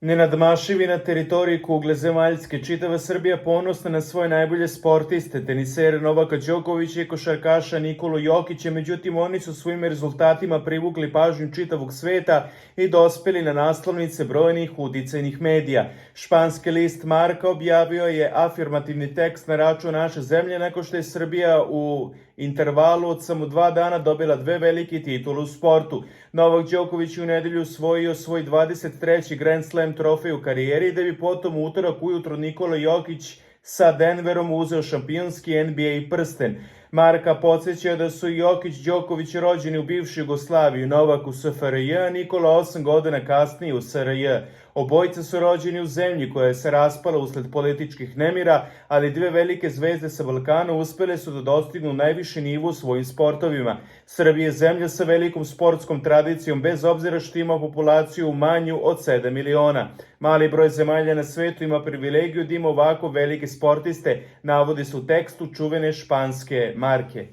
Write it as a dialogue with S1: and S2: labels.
S1: Nenadmašivi na teritoriji kugle zemaljske, čitava Srbija ponosna na svoje najbolje sportiste, tenisere Novaka Đokovića i košarkaša Nikolu Jokića, međutim oni su svojim rezultatima privukli pažnju čitavog sveta i dospeli na naslovnice brojnih uticajnih medija. Španski list Marca objavio je afirmativni tekst na račun naše zemlje nakon što je Srbija u intervalu od samo 2 dana dobila 2 velike titule u sportu. Novak Đoković je u nedelju osvojio svoj 23. Grand Slam trofej u karijeri, da bi potom u utorak ujutro Nikola Jokić sa Denverom uzeo šampionski NBA prsten. Marca podsjeća da su Jokić i Đoković rođeni u bivšoj Jugoslaviji, Novak u SFRJ, a Nikola 8 godina kasnije u SRJ. Obojica su rođeni u zemlji koja se raspala usled političkih nemira, ali 2 velike zvezde sa Balkana uspele su da dostignu najviši nivo u svojim sportovima. Srbija je zemlja sa velikom sportskom tradicijom, bez obzira što ima populaciju manju od 7 miliona. Mali broj zemalja na svetu ima privilegiju da ima ovako velike sportiste, navodi se u tekstu čuvene španske Marke.